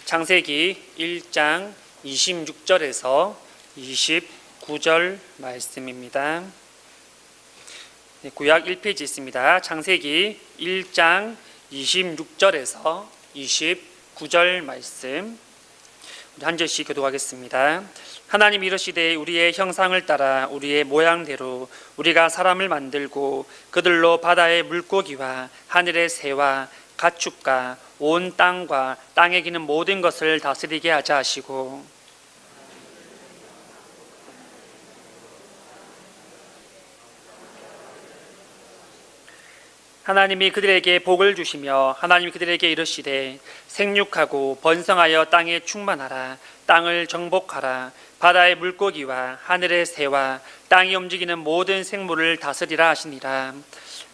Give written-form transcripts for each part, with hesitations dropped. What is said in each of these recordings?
창세기 1장 26절에서 29절 말씀입니다. 구약 1페이지 있습니다. 창세기 1장 26절에서 29절 말씀, 우리 한 절씩 교독하겠습니다. 하나님 이르시되 우리의 형상을 따라 우리의 모양대로 우리가 사람을 만들고 그들로 바다의 물고기와 하늘의 새와 가축과 온 땅과 땅에 기는 모든 것을 다스리게 하자 하시고, 하나님이 그들에게 복을 주시며 하나님이 그들에게 이르시되 생육하고 번성하여 땅에 충만하라. 땅을 정복하라. 바다의 물고기와 하늘의 새와 땅이 움직이는 모든 생물을 다스리라 하시니라.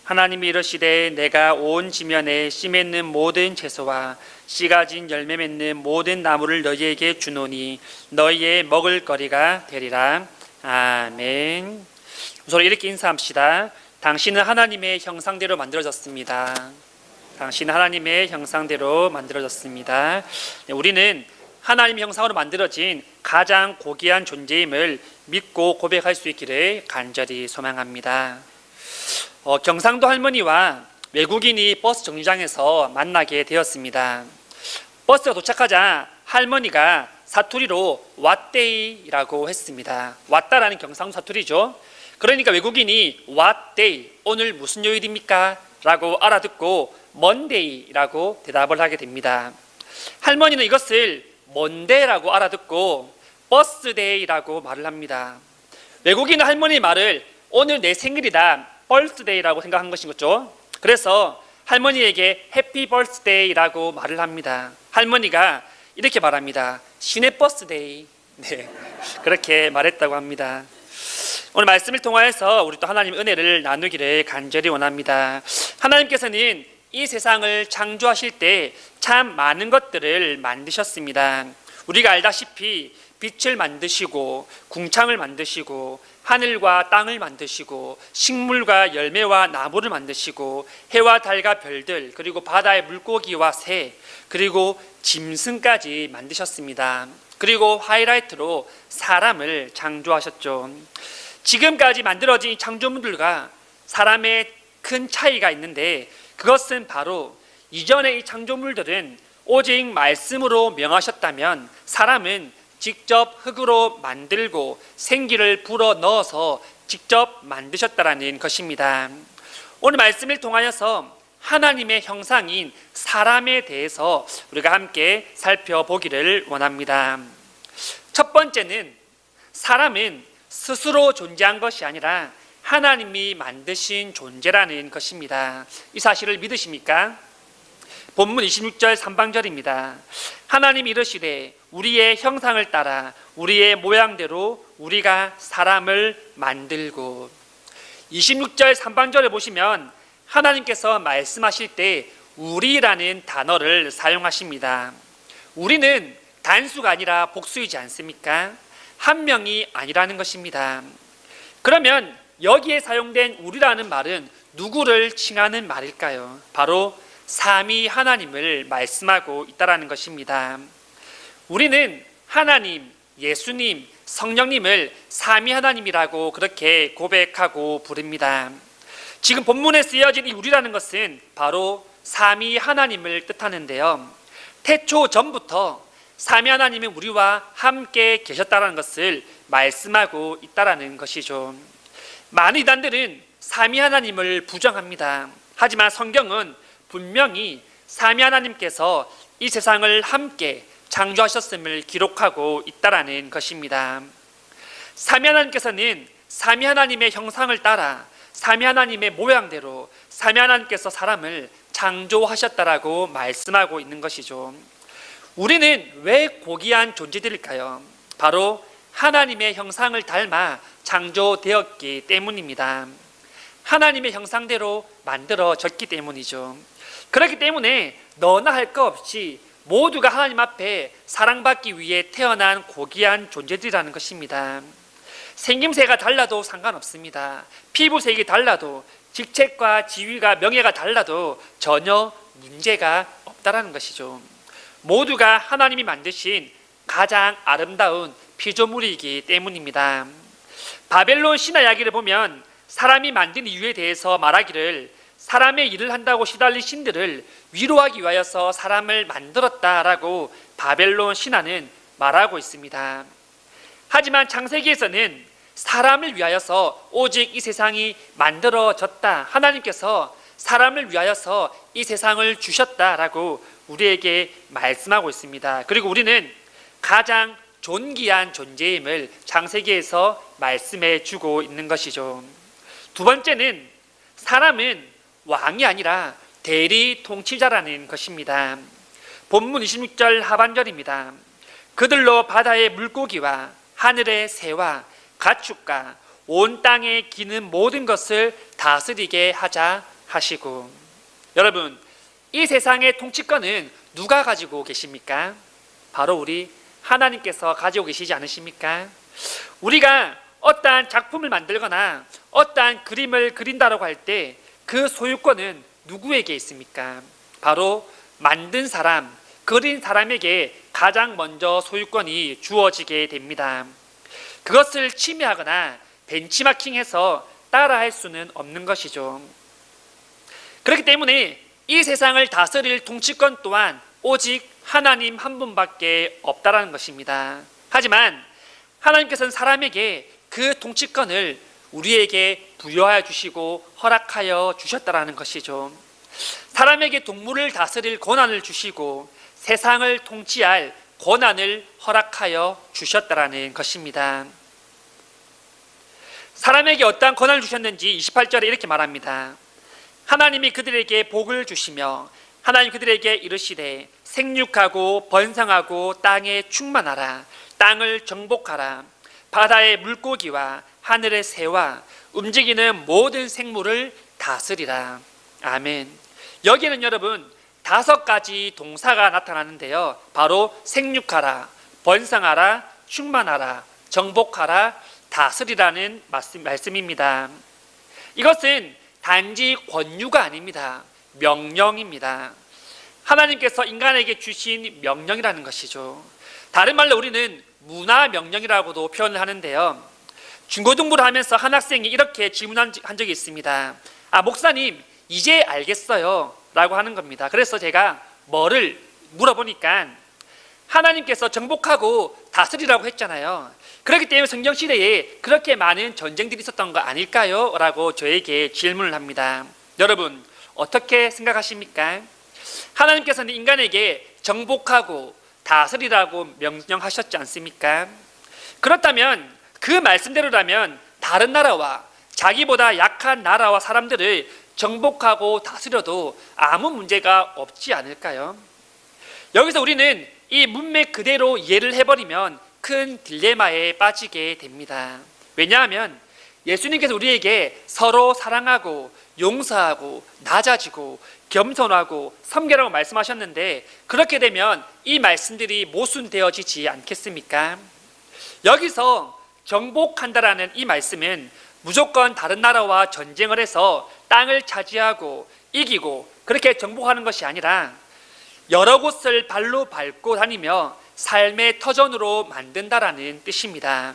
하나님이 이르시되 내가 온 지면에 씨 맺는 모든 채소와 씨 가진 열매 맺는 모든 나무를 너희에게 주노니 너희의 먹을 거리가 되리라. 아멘. 우선 이렇게 인사합시다. 당신은 하나님의 형상대로 만들어졌습니다. 당신은 하나님의 형상대로 만들어졌습니다. 우리는 하나님의 형상으로 만들어진 가장 고귀한 존재임을 믿고 고백할 수 있기를 간절히 소망합니다. 경상도 할머니와 외국인이 버스 정류장에서 만나게 되었습니다. 버스가 도착하자 할머니가 사투리로 왔데이라고 했습니다. 왔다라는 경상도 사투리죠. 그러니까 외국인이 What day? 오늘 무슨 요일입니까? 라고 알아듣고 Monday라고 대답을 하게 됩니다. 할머니는 이것을 Monday라고 알아듣고 Birthday라고 말을 합니다. 외국인은 할머니의 말을 오늘 내 생일이다, Birthday라고 생각한 것인 거죠. 그래서 할머니에게 Happy Birthday라고 말을 합니다. 할머니가 이렇게 말합니다. 신의 버스데이. 네, 그렇게 말했다고 합니다. 오늘 말씀을 통하여서 우리 또 하나님의 은혜를 나누기를 간절히 원합니다. 하나님께서는 이 세상을 창조하실 때 참 많은 것들을 만드셨습니다. 우리가 알다시피 빛을 만드시고 궁창을 만드시고 하늘과 땅을 만드시고 식물과 열매와 나무를 만드시고 해와 달과 별들, 그리고 바다의 물고기와 새, 그리고 짐승까지 만드셨습니다. 그리고 하이라이트로 사람을 창조하셨죠. 지금까지 만들어진 이 창조물들과 사람의 큰 차이가 있는데, 그것은 바로 이전의 이 창조물들은 오직 말씀으로 명하셨다면 사람은 직접 흙으로 만들고 생기를 불어 넣어서 직접 만드셨다라는 것입니다. 오늘 말씀을 통하여서 하나님의 형상인 사람에 대해서 우리가 함께 살펴보기를 원합니다. 첫 번째는 사람은 스스로 존재한 것이 아니라 하나님이 만드신 존재라는 것입니다. 이 사실을 믿으십니까? 본문 26절 3방절입니다. 하나님이 이르시되 우리의 형상을 따라 우리의 모양대로 우리가 사람을 만들고. 26절 3방절에 보시면 하나님께서 말씀하실 때 우리라는 단어를 사용하십니다. 우리는 단수가 아니라 복수이지 않습니까? 한 명이 아니라는 것입니다. 그러면 여기에 사용된 우리라는 말은 누구를 칭하는 말일까요? 바로 삼위 하나님을 말씀하고 있다는 것입니다. 우리는 하나님, 예수님, 성령님을 삼위 하나님이라고 그렇게 고백하고 부릅니다. 지금 본문에 쓰여진 이 우리라는 것은 바로 삼위 하나님을 뜻하는데요, 태초 전부터 삼위 하나님이 우리와 함께 계셨다는 것을 말씀하고 있다는 것이죠. 많은 이단들은 삼위 하나님을 부정합니다. 하지만 성경은 분명히 삼위 하나님께서 이 세상을 함께 창조하셨음을 기록하고 있다는 것입니다. 삼위 하나님께서는 삼위 하나님의 형상을 따라 삼위 하나님의 모양대로 삼위 하나님께서 사람을 창조하셨다라고 말씀하고 있는 것이죠. 우리는 왜 고귀한 존재들일까요? 바로 하나님의 형상을 닮아 창조되었기 때문입니다. 하나님의 형상대로 만들어졌기 때문이죠. 그렇기 때문에 너나 할 것 없이 모두가 하나님 앞에 사랑받기 위해 태어난 고귀한 존재들이라는 것입니다. 생김새가 달라도 상관없습니다. 피부색이 달라도, 직책과 지위가 명예가 달라도 전혀 문제가 없다라는 것이죠. 모두가 하나님이 만드신 가장 아름다운 피조물이기 때문입니다. 바벨론 신화 이야기를 보면 사람이 만든 이유에 대해서 말하기를 사람의 일을 한다고 시달린 신들을 위로하기 위하여서 사람을 만들었다라고 바벨론 신화는 말하고 있습니다. 하지만 창세기에서는 사람을 위하여서 오직 이 세상이 만들어졌다. 하나님께서 사람을 위하여서 이 세상을 주셨다라고 우리에게 말씀하고 있습니다. 그리고 우리는 가장 존귀한 존재임을 창세기에서 말씀해 주고 있는 것이죠. 두 번째는 사람은 왕이 아니라 대리 통치자라는 것입니다. 본문 26절 하반절입니다. 그들로 바다의 물고기와 하늘의 새와 가축과 온 땅에 기는 모든 것을 다스리게 하자 하시고. 여러분, 이 세상의 통치권은 누가 가지고 계십니까? 바로 우리 하나님께서 가지고 계시지 않으십니까? 우리가 어떠한 작품을 만들거나 어떠한 그림을 그린다고 할 때 그 소유권은 누구에게 있습니까? 바로 만든 사람, 그린 사람에게 가장 먼저 소유권이 주어지게 됩니다. 그것을 침해하거나 벤치마킹해서 따라할 수는 없는 것이죠. 그렇기 때문에 이 세상을 다스릴 통치권 또한 오직 하나님 한 분밖에 없다라는 것입니다. 하지만 하나님께서는 사람에게 그 통치권을 우리에게 부여하여 주시고 허락하여 주셨다라는 것이죠. 사람에게 동물을 다스릴 권한을 주시고 세상을 통치할 권한을 허락하여 주셨다라는 것입니다. 사람에게 어떠한 권한을 주셨는지 28절에 이렇게 말합니다. 하나님이 그들에게 복을 주시며 하나님 그들에게 이르시되 생육하고 번성하고 땅에 충만하라. 땅을 정복하라. 바다의 물고기와 하늘의 새와 움직이는 모든 생물을 다스리라. 아멘. 여기는 여러분 5가지 동사가 나타나는데요. 바로 생육하라, 번성하라, 충만하라, 정복하라, 다스리라는 말씀입니다. 이것은 단지 권유가 아닙니다. 명령입니다. 하나님께서 인간에게 주신 명령이라는 것이죠. 다른 말로 우리는 문화 명령이라고도 표현을 하는데요. 중고등부를 하면서 한 학생이 이렇게 질문한 적이 있습니다. 목사님 이제 알겠어요 라고 하는 겁니다. 그래서 제가 뭐를 물어보니까 하나님께서 정복하고 다스리라고 했잖아요. 그렇기 때문에 성경시대에 그렇게 많은 전쟁들이 있었던 거 아닐까요? 라고 저에게 질문을 합니다. 여러분 어떻게 생각하십니까? 하나님께서는 인간에게 정복하고 다스리라고 명령하셨지 않습니까? 그렇다면 그 말씀대로라면 다른 나라와 자기보다 약한 나라와 사람들을 정복하고 다스려도 아무 문제가 없지 않을까요? 여기서 우리는 이 문맥 그대로 이해를 해버리면 큰 딜레마에 빠지게 됩니다. 왜냐하면 예수님께서 우리에게 서로 사랑하고 용서하고 낮아지고 겸손하고 섬기라고 말씀하셨는데 그렇게 되면 이 말씀들이 모순되어지지 않겠습니까? 여기서 정복한다라는 이 말씀은 무조건 다른 나라와 전쟁을 해서 땅을 차지하고 이기고 그렇게 정복하는 것이 아니라 여러 곳을 발로 밟고 다니며 삶의 터전으로 만든다라는 뜻입니다.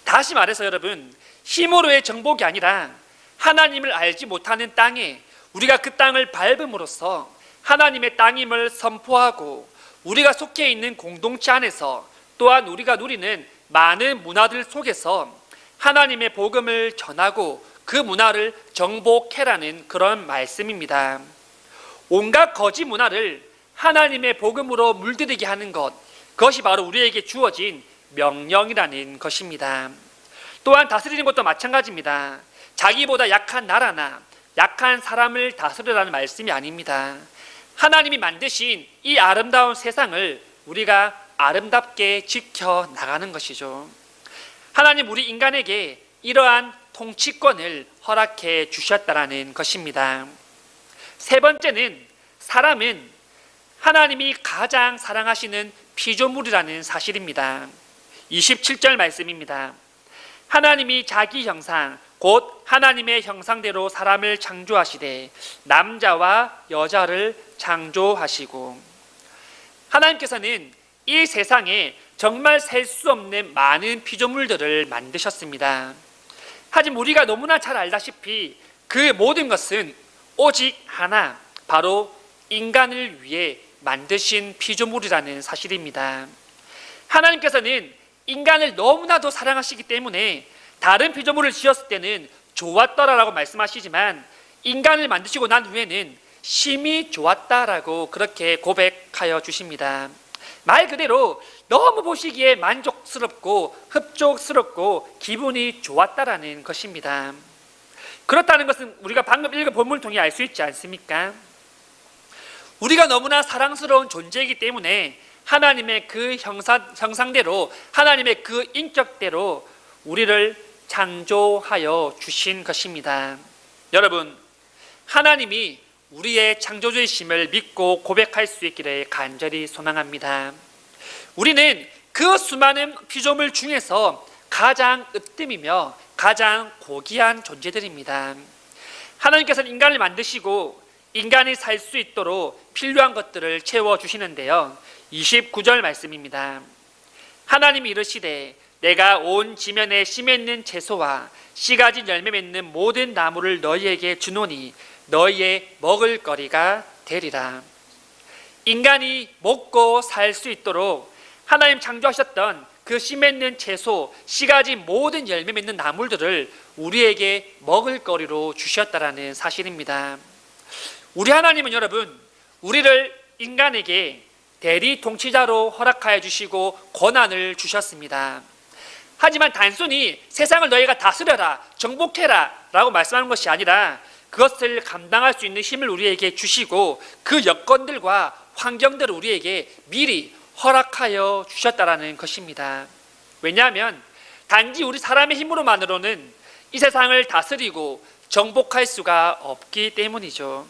다시 말해서 여러분, 힘으로의 정복이 아니라 하나님을 알지 못하는 땅에 우리가 그 땅을 밟음으로써 하나님의 땅임을 선포하고 우리가 속해 있는 공동체 안에서 또한 우리가 누리는 많은 문화들 속에서 하나님의 복음을 전하고 그 문화를 정복해라는 그런 말씀입니다. 온갖 거짓 문화를 하나님의 복음으로 물들이게 하는 것, 그것이 바로 우리에게 주어진 명령이라는 것입니다. 또한 다스리는 것도 마찬가지입니다. 자기보다 약한 나라나 약한 사람을 다스리라는 말씀이 아닙니다. 하나님이 만드신 이 아름다운 세상을 우리가 아름답게 지켜나가는 것이죠. 하나님 우리 인간에게 이러한 통치권을 허락해 주셨다라는 것입니다. 세 번째는 사람은 하나님이 가장 사랑하시는 피조물이라는 사실입니다. 27절 말씀입니다. 하나님이 자기 형상 곧 하나님의 형상대로 사람을 창조하시되 남자와 여자를 창조하시고. 하나님께서는 이 세상에 정말 셀 수 없는 많은 피조물들을 만드셨습니다. 하지만 우리가 너무나 잘 알다시피 그 모든 것은 오직 하나, 바로 인간을 위해 만드신 피조물이라는 사실입니다. 하나님께서는 인간을 너무나도 사랑하시기 때문에 다른 피조물을 지었을 때는 좋았더라라고 말씀하시지만 인간을 만드시고 난 후에는 심히 좋았다라고 그렇게 고백하여 주십니다. 말 그대로 너무 보시기에 만족스럽고 흡족스럽고 기분이 좋았다라는 것입니다. 그렇다는 것은 우리가 방금 읽은 본문을 통해 알 수 있지 않습니까? 우리가 너무나 사랑스러운 존재이기 때문에 하나님의 그 형상대로, 하나님의 그 인격대로 우리를 창조하여 주신 것입니다. 여러분, 하나님이 우리의 창조주이심을 믿고 고백할 수 있기를 간절히 소망합니다. 우리는 그 수많은 피조물 중에서 가장 으뜸이며 가장 고귀한 존재들입니다. 하나님께서는 인간을 만드시고 인간이 살 수 있도록 필요한 것들을 채워주시는데요. 29절 말씀입니다. 하나님이 이르시되 내가 온 지면에 씨 맺는 채소와 씨 가진 열매 맺는 모든 나무를 너희에게 주노니 너희의 먹을 거리가 되리라. 인간이 먹고 살 수 있도록 하나님 창조하셨던 그 씨 맺는 채소, 씨 가진 모든 열매 맺는 나물들을 우리에게 먹을 거리로 주셨다라는 사실입니다. 우리 하나님은 여러분, 우리를 인간에게 대리 통치자로 허락하여 주시고 권한을 주셨습니다. 하지만 단순히 세상을 너희가 다스려라, 정복해라 라고 말씀하는 것이 아니라 그것을 감당할 수 있는 힘을 우리에게 주시고 그 여건들과 환경들을 우리에게 미리 허락하여 주셨다라는 것입니다. 왜냐하면 단지 우리 사람의 힘으로만으로는 이 세상을 다스리고 정복할 수가 없기 때문이죠.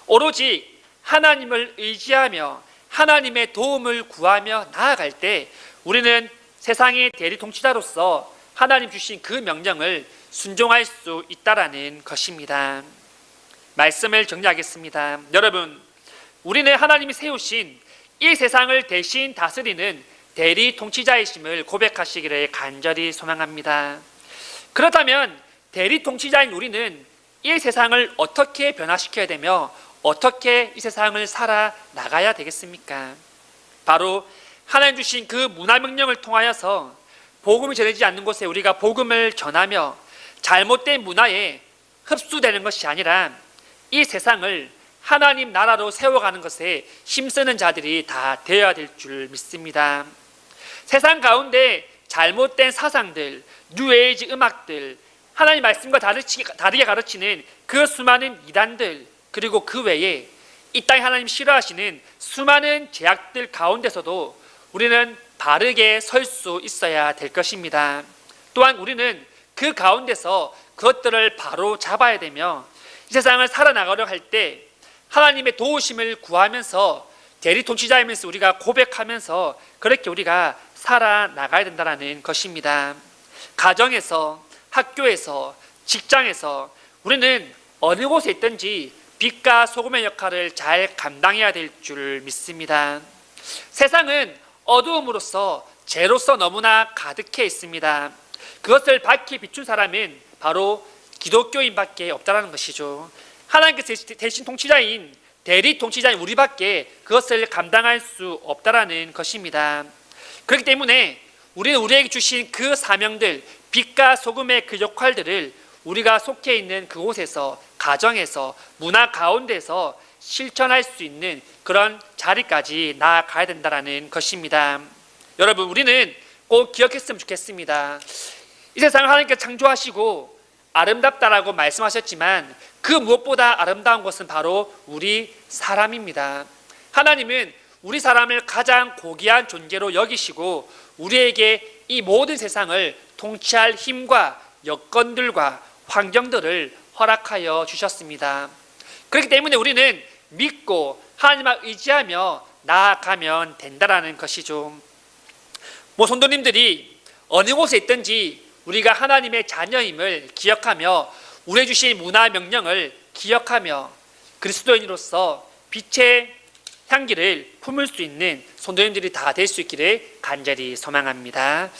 오로지 하나님을 의지하며 하나님의 도움을 구하며 나아갈 때 우리는 세상의 대리 통치자로서 하나님 주신 그 명령을 순종할 수 있다라는 것입니다. 말씀을 정리하겠습니다. 여러분, 우리는 하나님이 세우신 이 세상을 대신 다스리는 대리 통치자이심을 고백하시기를 간절히 소망합니다. 그렇다면 대리 통치자인 우리는 이 세상을 어떻게 변화시켜야 되며 어떻게 이 세상을 살아나가야 되겠습니까? 바로 하나님 주신 그 문화명령을 통하여서 복음이 전해지지 않는 곳에 우리가 복음을 전하며 잘못된 문화에 흡수되는 것이 아니라 이 세상을 하나님 나라로 세워가는 것에 힘쓰는 자들이 다 되어야 될 줄 믿습니다. 세상 가운데 잘못된 사상들, 뉴에이지 음악들, 하나님 말씀과 다르게 가르치는 그 수많은 이단들, 그리고 그 외에 이 땅에 하나님 싫어하시는 수많은 제약들 가운데서도 우리는 바르게 설 수 있어야 될 것입니다. 또한 우리는 그 가운데서 그것들을 바로 잡아야 되며 이 세상을 살아나가려 할 때 하나님의 도우심을 구하면서 대리 통치자이면서 우리가 고백하면서 그렇게 우리가 살아나가야 된다는 것입니다. 가정에서, 학교에서, 직장에서 우리는 어느 곳에 있든지 빛과 소금의 역할을 잘 감당해야 될 줄 믿습니다. 세상은 어두움으로써 죄로서 너무나 가득해 있습니다. 그것을 밝히 비춘 사람은 바로 기독교인밖에 없다는 것이죠. 하나님께서 대신 통치자인 대리 통치자인 우리밖에 그것을 감당할 수 없다는 것입니다. 그렇기 때문에 우리는 우리에게 주신 그 사명들, 빛과 소금의 그 역할들을 우리가 속해 있는 그곳에서, 가정에서, 문화 가운데서 실천할 수 있는 그런 자리까지 나아가야 된다는 것입니다. 여러분, 우리는 꼭 기억했으면 좋겠습니다. 이 세상을 하나님께서 창조하시고 아름답다라고 말씀하셨지만 그 무엇보다 아름다운 것은 바로 우리 사람입니다. 하나님은 우리 사람을 가장 고귀한 존재로 여기시고 우리에게 이 모든 세상을 통치할 힘과 여건들과 환경들을 허락하여 주셨습니다. 그렇기 때문에 우리는 믿고 하나님을 의지하며 나아가면 된다는 것이죠. 성도님들이 어느 곳에 있든지 우리가 하나님의 자녀임을 기억하며 우리에게 주신 문화 명령을 기억하며 그리스도인으로서 빛의 향기를 품을 수 있는 성도님들이 다 될 수 있기를 간절히 소망합니다.